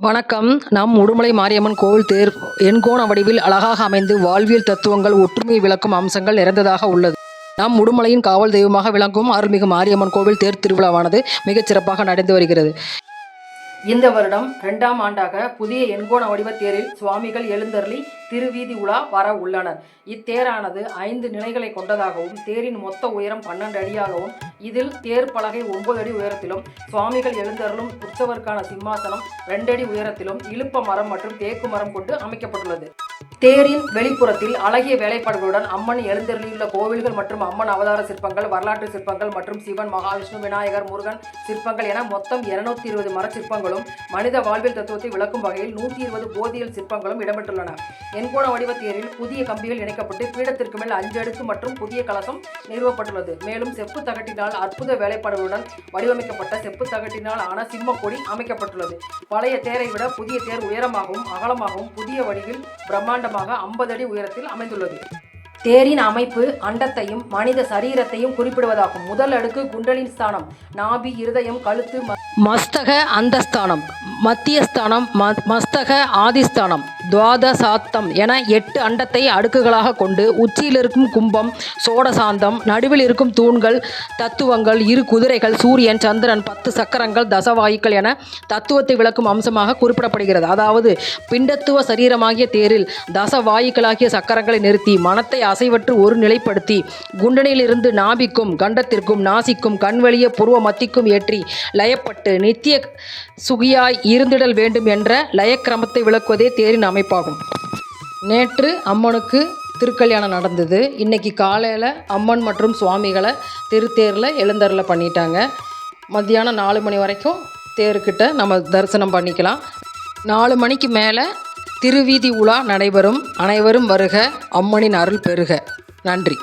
வணக்கம். நம் உடுமலை மாரியம்மன் கோவில் தேர் எண்கோண வடிவில் அழகாக அமைந்து வாழ்வியல் தத்துவங்கள் ஒற்றுமையை விளக்கும் அம்சங்கள் நிறைந்ததாக உள்ளது. நம் உடுமலையின் காவல் தெய்வமாக விளங்கும் அருள்மிகு மாரியம்மன் கோவில் தேர் திருவிழாவானது மிகச் சிறப்பாக நடந்து வருகிறது. இந்த வருடம் 2ஆம் ஆண்டாக புதிய எண்கோண வடிவ தேரில் சுவாமிகள் எழுந்தருளி திருவீதி உலா வர உள்ளனர். இத்தேரானது 5 நிலைகளை கொண்டதாகவும் தேரின் மொத்த உயரம் 12 அடியாகவும் இதில் தேர் பலகை 9 அடி உயரத்திலும் சுவாமிகள் எழுந்தருளும் உற்சவருக்கான சிம்மாசனம் 2 அடி உயரத்திலும் இலுப்ப மரம் மற்றும் தேக்கு மரம் கொண்டு அமைக்கப்பட்டுள்ளது. தேரின் வெளிப்புறத்தில் அழகிய வேலைப்பாடுகளுடன் அம்மன் எழுந்தருளியுள்ள கோவில்கள் மற்றும் அம்மன் அவதார சிற்பங்கள், வரலாற்று சிற்பங்கள் மற்றும் சிவன், மகாவிஷ்ணு, விநாயகர், முருகன் சிற்பங்கள் என மொத்தம் 220 மர சிற்பங்களும் மனித வாழ்வியல் தத்துவத்தை விளக்கும் வகையில் 120 போதியல் சிற்பங்களும் இடம்பெற்றுள்ளன. எண்கோண வடிவ தேரில் புதிய கம்பிகள் இணைக்கப்பட்டு பீடத்திற்கு மேல் 5 அடுக்கு மற்றும் புதிய கலசம் நிறுவப்பட்டுள்ளது. மேலும் செப்பு தகட்டினால் அற்புத வேலைப்பாடுகளுடன் வடிவமைக்கப்பட்ட செப்பு தகட்டினால் ஆன சிம்ம கொடி அமைக்கப்பட்டுள்ளது. பழைய தேரை விட புதிய தேர் உயரமாகவும் அகலமாகவும் புதிய வடிவில் பிரம்மாண்டமாக 50 அடி உயரத்தில் அமைந்துள்ளது. தேரின் அமைப்பு அண்டத்தையும் மனித சரீரத்தையும் குறிப்பிடுவதாகும். முதல் அடுக்கு குண்டலின் ஸ்தானம், நாபி, இருதயம், கழுத்து, மஸ்தக அந்தஸ்தானம், மத்தியஸ்தானம், மஸ்தக ஆதிஸ்தானம், துவாதசாத்தம் என 8 அண்டத்தை அடுக்குகளாக கொண்டு உச்சியில் இருக்கும் கும்பம், சோடசாந்தம், நடுவில் இருக்கும் தூண்கள், தத்துவங்கள், 2 குதிரைகள், சூரியன், சந்திரன், 10 சக்கரங்கள், தசவாயுக்கள் என தத்துவத்தை விளக்கும் அம்சமாக குறிப்பிடப்படுகிறது. அதாவது பிண்டத்துவ சரீரமாகிய தேரில் தசவாயுக்களாகிய சக்கரங்களை நிறுத்தி மனத்தை அசைவற்று ஒரு நிலைப்படுத்தி குண்டனிலிருந்து நாபிக்கும் கண்டத்திற்கும் நாசிக்கும் கண்வழிய புருவ மத்திக்கும் ஏற்றி லயப்பட்டு நித்திய சுகியாய் இருந்திடல் வேண்டும் என்ற லயக்கிரமத்தை விளக்குவதே தேரின் அமைப்பாகும். நேற்று அம்மனுக்கு திருக்கல்யாணம் நடந்தது. இன்னைக்கு காலையில் அம்மன் மற்றும் சுவாமிகளை திருத்தேரில் எழுந்தருளை பண்ணிட்டாங்க. மத்தியானம் 4 மணி வரைக்கும் தேருக்கிட்ட நம்ம தரிசனம் பண்ணிக்கலாம். 4 மணிக்கு மேலே திருவீதி உலா நடைபெறும். அனைவரும் வருக, அம்மனின் அருள் பெறுக. நன்றி.